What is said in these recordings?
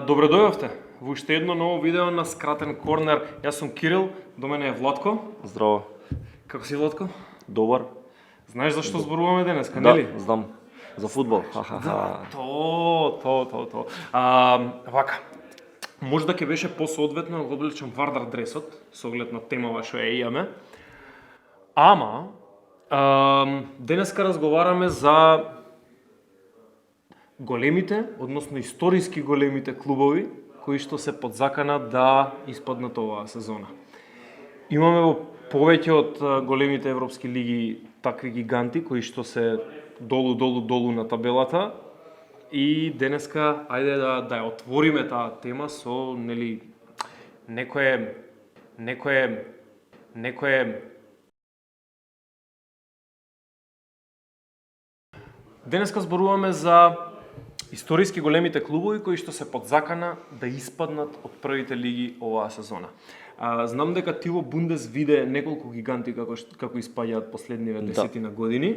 Добре дојавте во уште едно ново видео на Скратен корнер. Јас сум Кирил, до мене е Владко. Здраво. Како си, Владко? Добар. Знаеш зашто зборуваме денеска, Да, нели? знам. За фудбал. Да, то. Вака. Може да ќе беше посоодветно да облечам Вардар дресот, со оглед на темава што ја имаме. Ама, денеска разговараме за големите, односно историски големите клубови кои што се под закана да испаднат оваа сезона. Имаме во повеќе од големите европски лиги такви гиганти кои што се долу на табелата и денеска ајде да ја отвориме таа тема со некое Денеска зборуваме за историски големите клубови кои што се под закана да испаднат од првите лиги оваа сезона. Знам дека ти во Бундес виде неколку гиганти како испаѓаат последниве десетина години.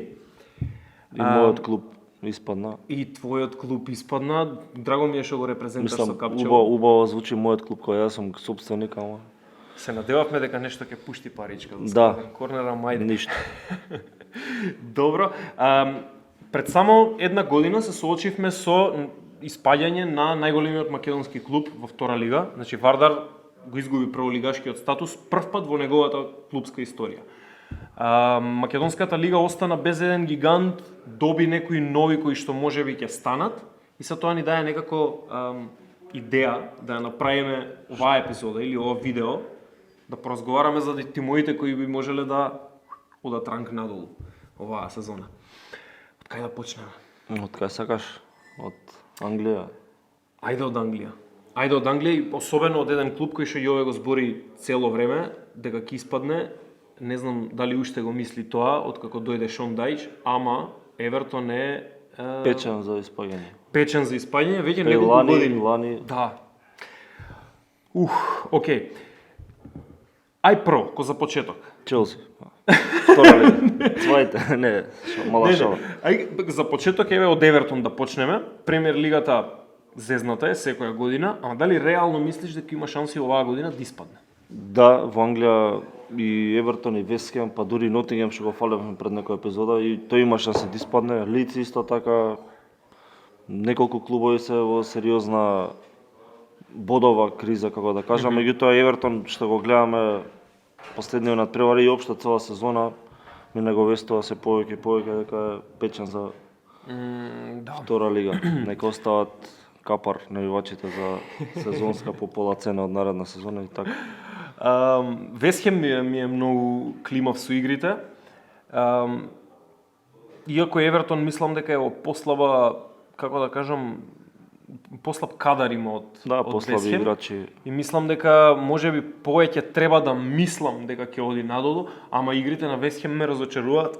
И мојот клуб испадна. И твојот клуб испадна. Драго ми е што го репрезенташ со Капчево. Убаво звучи мојот клуб кој јас сум собственик, ама се надевавме дека нешто ќе пушти паричка. Да. Корнера мајде. ништо. Добро. Пред само една година се соочивме со испаѓање на најголемиот македонски клуб во втора лига. Значи Вардар го изгуби прволигашкиот статус првпат во неговата клубска историја. Македонската лига остана без еден гигант, доби некои нови кои што можеби ќе станат и са тоа ни даде некако идеја да ја направиме оваа епизода или ова видео, да поразговараме за тимовите кои би можеле да одат ранг надолу оваа сезона. Од кај да почнеме? Од кај сакаш? Од Англија. Ајде од Англија и особено од еден клуб кој што Јове го збори цело време дека ќе испадне. Не знам дали уште го мисли тоа откако дојде Шон Дајч, ама Евертон е Печен за испаѓање. Печен за испаѓање веќе неколку години. Лани. Да. Окей. Ај прво, ко за почеток. Челси. Втора лига. Цвајте, не, мала шала. Ај за почеток еве од Евертон да почнеме. Премиер лигата зезната е секоја година, ама дали реално мислиш дека има шанси оваа година да испадне? Да, во Англија и Евертон и Вест Хем, па дури Нотингем што го фалевме пред некоја епизода и тој има шанси да испадне. Лиц исто така, неколку клубови се во сериозна бодова криза, како да кажам, меѓутоа Евертон што го гледаме последниот надпревари и општо цела сезона ми наговестува се повеќе дека е печен за втора лига. Нека остават капар навивачите за сезонска по пола цена од наредна сезона и така. Вест Хем ми е многу климав со игрите. Иако Евертон мислам дека е во послаба, како да кажам, послаб кадар има од послаби играчи. И мислам дека можеби повеќе треба да мислам дека ќе оди надолу, ама игрите на Вест Хем ме разочаруваат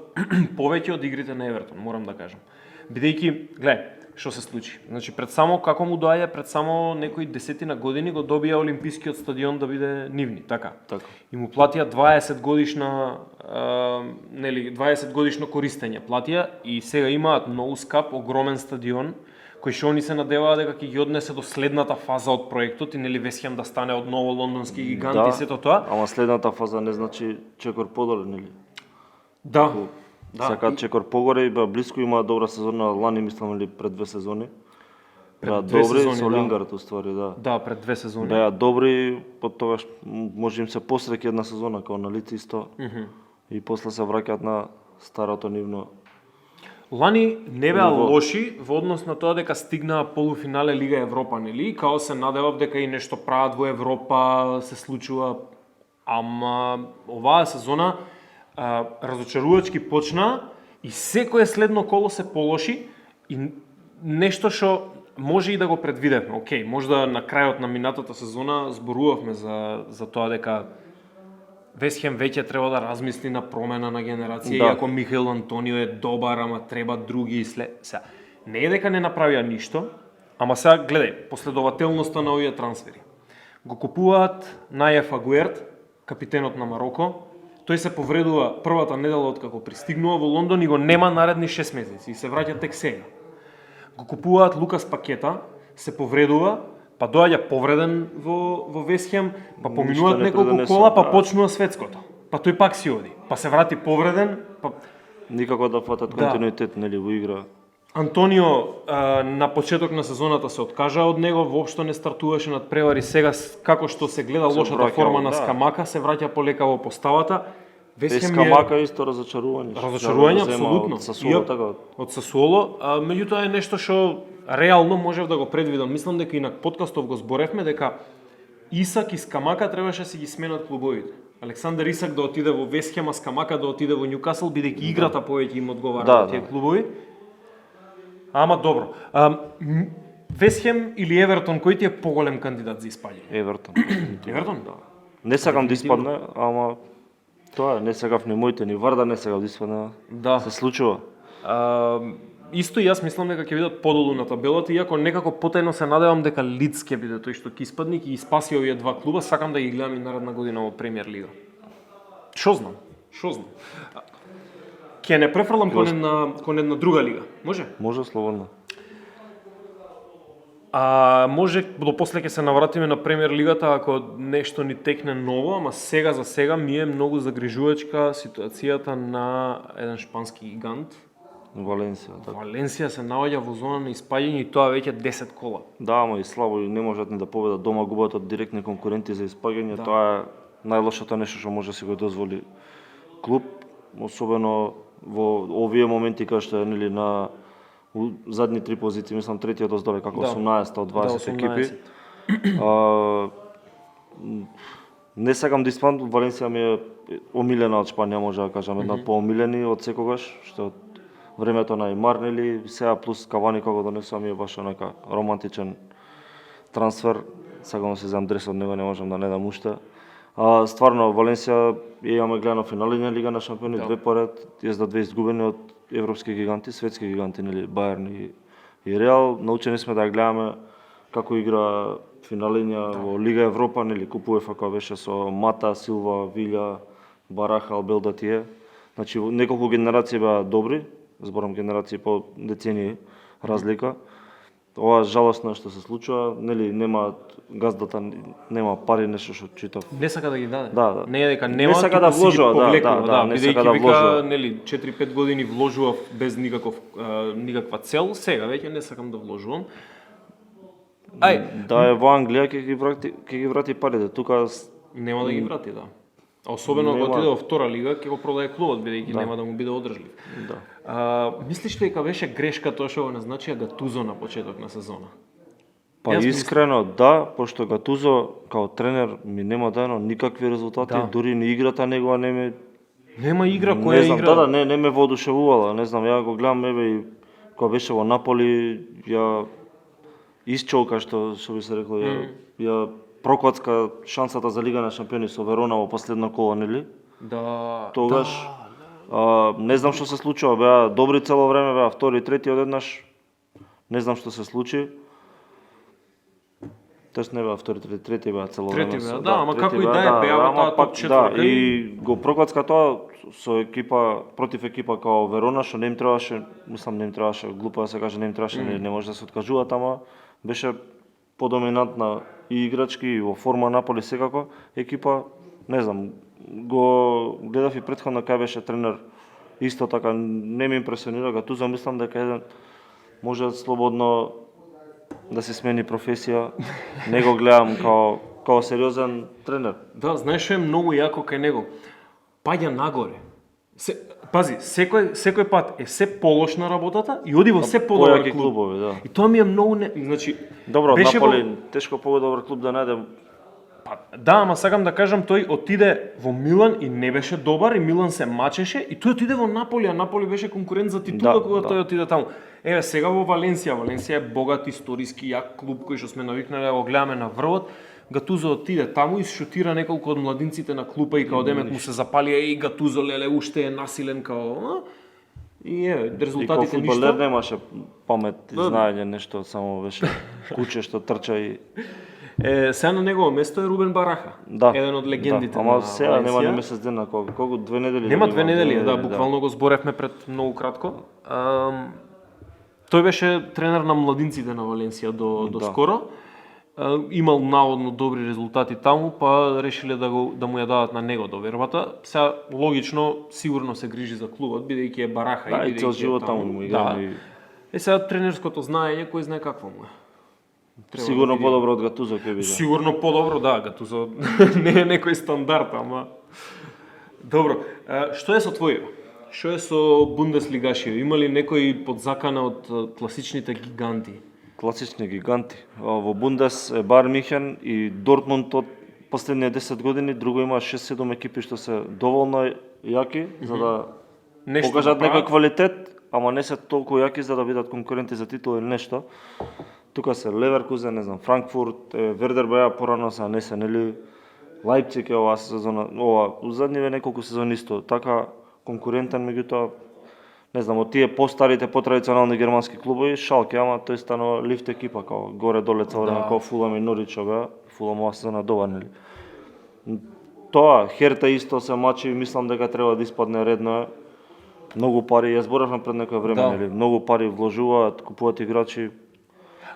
повеќе од игрите на Евертон, морам да кажам. Бидејќи, гледај, што се случи. Значи пред само некои десетина години го добија Олимпискиот стадион да биде нивни, така. И му платија 20 годишно користење платија и сега имаат многу скап, огромен стадион кој што они се надеваат дека ќе ги однесе до следната фаза од проектот и Вест Хем да стане одново лондонски гигант и сето тоа. Ама следната фаза не значи чекор подоле, нели? Да. Сакаат чекор погоре и блиску имаат добра сезона, лани мислам или пред 2 сезони. Пред добри сезони, со Лингард уствари, да. Да, пред 2 сезони. Беа добри, потогаш може им се посреќа една сезона као на лице исто. И после се враќаат на старото нивно. Лани не беа лоши во однос на тоа дека стигнаа полуфинале Лига Европа, нели? Као се надевав дека и нешто прават во Европа, се случува. Ама оваа сезона разочарувачки почна и секое следно коло се полоши и нешто што може и да го предвидевме. Океј, можда на крајот на минатата сезона зборувавме за тоа дека Вест Хем веќе треба да размисли на промена на генерација, иако Михаил Антонио е добар, ама треба други и сега. Не е дека не направија ништо, ама сега гледај, последователноста на овие трансфери. Го купуваат Најеф Агуерт, капитенот на Мароко. Тој се повредува првата недела откако пристигнува во Лондон и го нема наредни 6 месеци и се враќа тек сега. Го купуваат Лукас Пакета, се повредува, па доаѓа повреден во Весхем, па поминуваат не неколку придонесува, кола, па да. почнува светското. Па тој пак си оди, па се врати повреден, па Никако да фатат континуитет нели во игра. Антонио на почеток на сезоната се откажа од него, воопшто не стартуваше над превари, сега како што се гледа Се лошата враќа, форма на да. Скамака, се враќа полека во поставата. Весхем Скамака исто разочарување. разочарување Што зема апсолутно. Од Сасуоло, така. Од Сасуоло, меѓутоа е нешто што реално можев да го предвидам. Мислам дека и на подкастов го зборевме дека Исак и Скамака требаше да си ги сменат клубовите. Александар Исак да отиде во Весхем, а Скамака да отиде во Њукасл, бидејќи играта повеќе им одговара Да, на тие да. клубови. Ама добро. Весхем или Евертон, кој ти е поголем кандидат за испаѓање? Евертон. Евертон? Да. Не сакам да испадне, ама тоа е, не сакав ни моите, ни Варда не сакав да испадне. Да. Се случува. Исто и јас мислам дека ќе бидат подолу на табелата, иако некако потајно се надевам дека Лидс ќе биде тој што ќе испадне и спаси овие два клуба, сакам да ги гледам и наредна година во Премиер лига. Шо знам? Ќе не префрлам кон една друга лига, може? Може слободно. Може до после ќе се навратиме на Премиер лигата ако нешто ни текне ново, ама сега за сега ми е многу загрижувачка ситуацијата на еден шпански гигант. Валенсија, така. Валенсија се наоѓа во зона на испаѓање и тоа веќе 10 кола. Да, ама и слабо и не можат ни да победат дома, губат од директни конкуренти за испаѓање. Да. Тоа е најлошото нешто што може да си го дозволи клуб, особено во овие моменти кога што е нели на задни три позиции, мислам третиот оздоле како Да. 18 од 20 18. екипи. Не сакам да испадам, Валенсија ми е омилена од Шпанија, може да кажам, една од поомилени од секогаш, што од времето на Имар, нели, сега плюс Кавани кога донесува ми е баш онака романтичен трансфер. Сакам да се земам дрес од него, не можам да не дам уште. Стварно, Валенсија ја имаме гледано финали на Лига на шампиони, Да. две поред, јас две изгубени од европски гиганти, светски гиганти, нели, Бајерн и Реал. Научени сме да ја гледаме како игра финалиња во Лига Европа, нели, Куп УЕФА која беше со Мата, Силва, Вилја, Бараха, Албелда тие. Значи, неколку генерации беа добри, зборам генерации по децении разлика. Ова жалосно што се случува, нели нема газдата, нема пари, нешто што читав. Не сака да ги даде. Да. Не е дека нема, сака туку да си ги вложува, повлекува, да, не сака бидејќи да вика, вложува. нели, 4-5 години вложував без никаква цел, сега веќе не сакам да вложувам. Да е во Англија ќе ги врати парите. Тука Нема да ги врати, да. А особено ако Нема. отиде во втора лига, ќе го продае клубот, бидејќи Да. нема да му биде одржлив. да. Мислиш ли дека беше грешка тоа што го назначија Гатузо на почеток на сезона? Па Јас искрено да, пошто Гатузо као тренер ми нема дано никакви резултати, Да. дури ни играта негова не ме Нема игра не која знам, игра. да, не ме воодушевувала, не знам, ја го гледам еве и кога беше во Наполи, ја исчолка што би се рекло, ја прокоцка шансата за Лига на шампиони со Верона во последно коло, нели? Да. Тогаш не знам што се случува, беа добри цело време, беа втори, трети одеднаш. Не знам што се случи. Тоест не беа втори, трети беа цело време. Трети беа, со- да, ама трети како и беа, да е, беа во ама таа пак, топ четворка Да, и го прокоцка тоа со екипа, против екипа као Верона, што не им требаше, мислам не им требаше, глупо да се каже, не им требаше, не може да се откажуваат, ама беше подоминантна и играчки и во форма Наполи секако екипа, не знам, го гледав и претходно кај беше тренер, исто така не ми импресионира, Гатузо мислам дека еден може слободно да се смени професија, не го гледам као сериозен тренер. Да, знаеш што е многу јако кај него? Паѓа нагоре. Пази, секој пат е се полошна работата и оди во се подобар Појаки клуб. клубови, да. И тоа ми е многу значи Добро, беше Наполи тешко подобар клуб да најде. Да, ама сакам да кажам тој отиде во Милан и не беше добар и Милан се мачеше и тој отиде во Наполи, а Наполи беше конкурент за титула Да, кога да. тој отиде таму. Еве сега во Валенсија, Валенсија е богат историски јак клуб кој што сме навикнале да го гледаме на врвот. Гатузо отиде таму и шутира неколку од младинците на клупа и као демек му се запали и Гатузо леле уште е насилен као. И И као резултатите фудбалер ништо. немаше памет и Да. знаење нешто, само беше куче што трча и Сега на негово место е Рубен Бараха, да. еден од легендите да. Ама на сега нема ни Валенсија. месец дена, колку 2 недели. Нема да 2 недели, да, недели, буквално го зборевме пред многу кратко. Тој беше тренер на младинците на Валенсија до Да. скоро. имал наводно добри резултати таму, па решиле да му ја дадат на него довербата. Сега логично сигурно се грижи за клубот бидејќи е бараха Да, и бидејќи цел е живот таму му игра. Да. Сега тренерското знаење, кој знае какво му е. Треба Сигурно да видиме. подобро од Гатузо ќе биде. Сигурно подобро, да, Гатузо не е некој стандард, ама... Добро, што е со твојо? Што е со Бундеслигашио? Има ли некој подзакана од класичните гиганти? Класични гиганти. Во Бундес е Байер Михен и Дортмунд од последните 10 години, друго има 6-7 екипи што се доволно јаки за да Нешто покажат да прават? некој квалитет, ама не се толку јаки за да бидат конкуренти за титула или нешто. Тука се Леверкузен, не знам, Франкфурт, Вердер беа порано, са не се, нели? Лајпциг е оваа сезона, задниве неколку сезони исто, така конкурентен, меѓутоа не знам, од тие постарите, потрадиционални германски клубови, Шалке, ама тој станува лифт екипа, као горе-доле цело време, као Фулам и Норвич беа, Фулам оваа сезона добар, нели? Тоа, Херта исто се мачи, мислам дека треба да испадне редно. Многу пари, ја зборавме пред некој време, Да. нели? Многу пари вложуваат, купуваат играчи.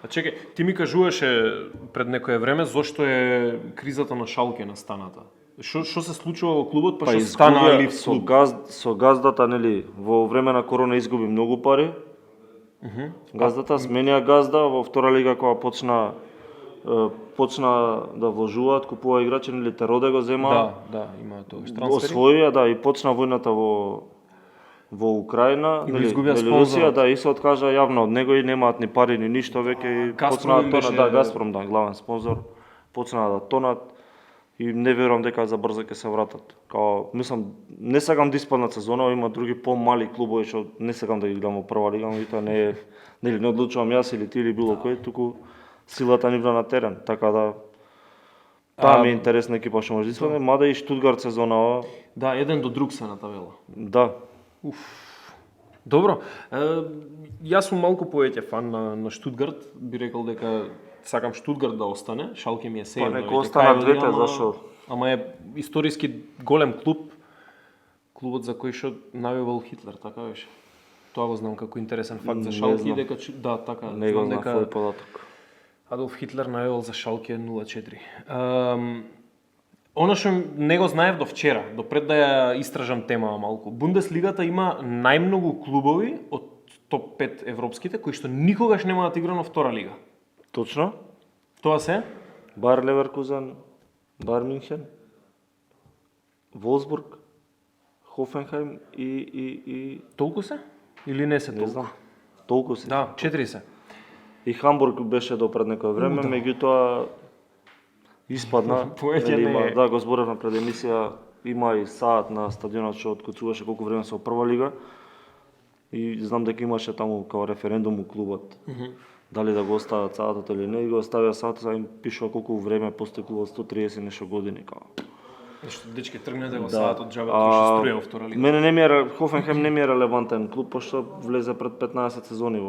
А чекај, ти ми кажуваше пред некое време зошто е кризата на Шалке настаната. Што се случува во клубот, па што стана изгубија лифт клуб? со газдата, нели, во време на корона изгуби многу пари. Газдата сменија газда во втора лига кога почна да вложуваат, купува играчи, нели, Тероде го зема. Да, има тогаш трансфери. Освоија, да, и почна војната во Украина, И го нели, изгубија Русија, спонзорот. да, и се откажа јавно од него и немаат ни пари ни ништо веќе и Газпром им почнаа беше- да, Газпром, да, главен спонзор, почнаа да тонат и не верувам дека за брзо ќе се вратат. Као, мислам, не сакам да испаднат сезона, има други помали клубови што не сакам да ги гледам во прва лига, меѓутоа не е, нели, не одлучувам јас или ти или било кој, туку силата нивна на терен, така да таа ми е интересна екипа што може да испадне, мада и Штутгарт сезонава, Да, еден до друг се на табела. да, Добро, јас сум малку повеќе фан на Штутгарт, би рекол дека сакам Штутгарт да остане, Шалке ми е сејно. Па нека останат двете, зашо? Ама е историски голем клуб, клубот за кој што навивал Хитлер, така беше. Тоа го знам како интересен факт за Не Шалке, знам. дека да, така, не го знам знам дека кој податок. Адолф Хитлер навивал за Шалке 04. Она што не го знаев до вчера, до пред да ја истражам темава малку. Бундеслигата има најмногу клубови од топ 5 европските кои што никогаш нема да играно втора лига. Точно? Тоа се? Байер Леверкузен, Байер Мюнхен, Волсбург, Хофенхайм и Толку се? Или не се не толку? знам. Толку се. Да, 4 се. И Хамбург беше до пред некој време, Да. меѓутоа испадна. Повеќе Нели, не има, е. да, го зборавме пред емисија, има и саат на стадионот што откуцуваше колку време се во прва лига. И знам дека имаше таму као референдум у клубот. Дали да го остават саатот или не, и го оставија саатот, сега им пишува колку време постои клубот, 130 нешто години као. Нешто дечки тргнете во Да. саатот джаба тоа што струја во втора лига. Мене не ми е Хофенхайм не ми е релевантен клуб, пошто влезе пред 15 сезони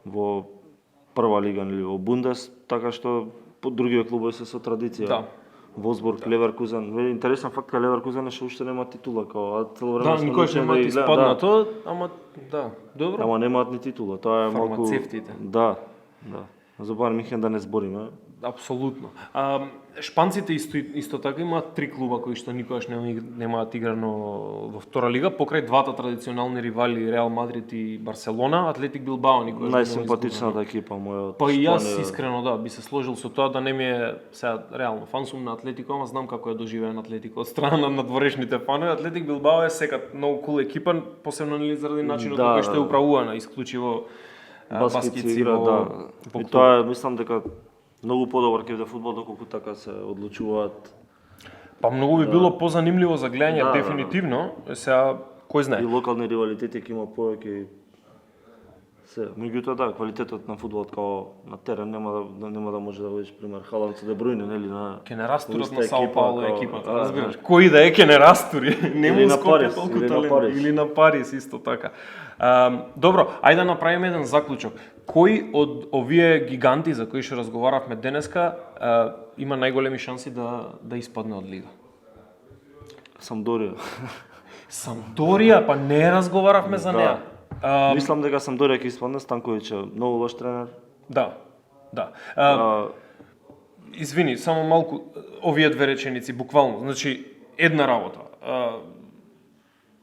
во прва лига или во Бундес, така што по другите клубови се со традиција. Да. Волсбург, Леверкузен. Интересен факт е Леверкузен е што уште нема титула, као а цело време Да, сме никош научени нема ги ти гледам, спаднато, ама да, добро. Ама немаат ни титула, тоа е малку. Фармацевтите. Да. За Байер Мюнхен да не збориме. Апсолутно. Шпанците исто така имаат 3 клуба кои што никогаш немаат играно во втора лига, покрај двата традиционални ривали Реал Мадрид и Барселона, Атлетик Билбао никогаш нема Најсимпатичната екипа моја. Па и јас искрено да, би се сложил со тоа да не ми е сега реално фан сум на Атлетико, ама знам како е доживеен Атлетико од страна на надворешните фанови. Атлетик Билбао е секад многу кул екипа, посебно нели заради начинот Да, на кој што е да. управувана исклучиво баскетци игра, во да. во И клуб. тоа е, мислам дека многу подобар ќе биде фудбал доколку така се одлучуваат. Па многу би било позанимливо за гледање, Да, дефинитивно. Сега кој И знае. локални ривалитети ќе има повеќе. Се, меѓутоа да, квалитетот на фудбалот као на терен нема да може да водиш пример Халанд со Де Брујне, нели на Ке не растурат иста на Сао екипа, Пауло као- екипата, да, разбираш. Кој да е ке не растури, не му Или на скопи Парис, толку или на талент. Парис. Или на Парис исто така. Добро, ајде да направиме еден заклучок. Кој од овие гиганти за кои што разговаравме денеска има најголеми шанси да испадне од лига? Самдорија. Самдорија, па не разговаравме за Да. неа. Мислам дека Самдорија ќе испадне, Станковиќ е многу лош тренер. Да. Да. Извини, само малку овие две реченици буквално. Значи една работа.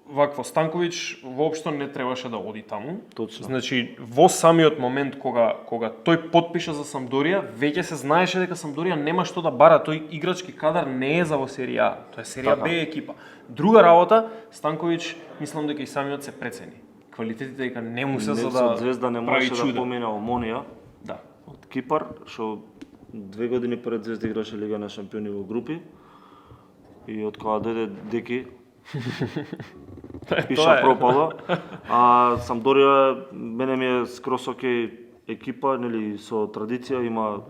Вакво Станковиќ воопшто не требаше да оди таму. Точно. Значи во самиот момент кога тој потпиша за Самдорија, веќе се знаеше дека Самдорија нема што да бара, тој играчки кадар не е за во серија А, тоа е серија Така. Б екипа. Друга работа, Станковиќ мислам дека и самиот се прецени. Квалитетите дека не му се за да Од Звезда не прави можеше да чуда. помине Омонија Да. од Кипар, што 2 години пред Звезда играше Лига на шампиони во групи. И од кога дојде Деки, пиша пропада. А Самдорија мене ми е скрос окей екипа, нели со традиција, има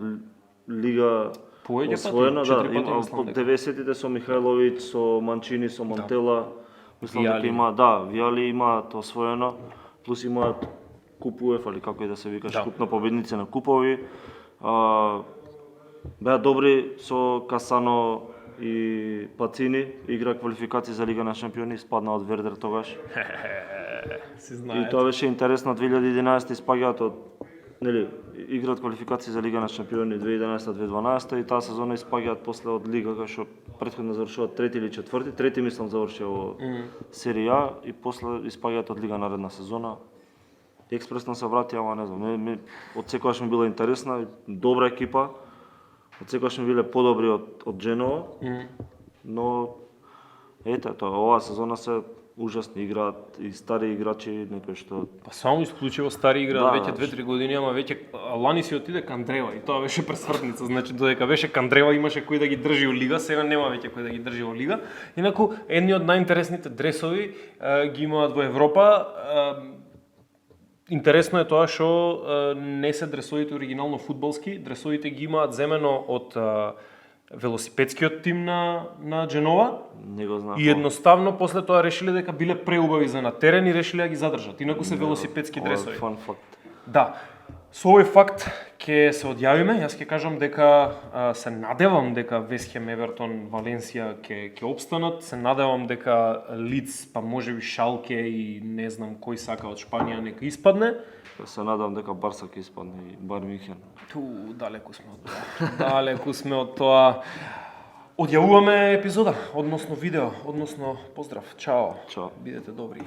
лига Повеќе пати, освоена, 4 да, пати има мислам од дека. 90-тите со Михајловиќ, со Манчини, со Мантела. Мислам дека Вијали. има, да, Вијали имаат освоено, плюс имаат Куп УЕФА, или како и да се викаш, Да. куп на победници на купови. Беа добри со Касано и Пацини, игра квалификации за Лига на шампиони, спадна од Вердер тогаш. Се И знае. тоа беше интересно, 2011 испаѓаат од, нели, играат квалификации за Лига на шампиони 2011-2012 и таа сезона испаѓаат после од Лига, кај што претходно завршуваат трети или четврти, трети мислам завршија во серија А и после испаѓаат од Лига наредна сезона. Експресно се врати, ама не знам, од секогаш ми била интересна, добра екипа, од секогаш ми биле подобри од Дженова, но ете, тоа, оваа сезона се ужасни, играат и стари играчи, некои што Па само исклучиво стари играат Да, веќе значи. 2-3 години, ама веќе Лани си отиде кан Древа и тоа беше пресвртница, значи додека беше кан Древа имаше кој да ги држи во лига, сега нема веќе кој да ги држи во лига. Инаку едни од најинтересните дресови ги имаат во Европа. Интересно е тоа што не се дресовите оригинално фудбалски, дресовите ги имаат земено од велосипедскиот тим на Дженова. не го знам. И едноставно после тоа решиле дека биле преубави за на терен и решиле да ги задржат. Инаку се велосипедски дресови. Фан факт. Да. Со овој факт ќе се одјавиме. Јас ќе кажам дека се надевам дека Вест Хем, Евертон, Валенсија ќе опстанат. Се надевам дека Лиц, па можеби Шалке и не знам кој сака од Шпанија нека испадне. Се надам дека Барса ќе испадне и Бар Мюнхен. Ту, далеку сме од тоа. Далеку сме од тоа. Одјавуваме епизода, односно видео, односно поздрав. Чао. Чао. Бидете добри.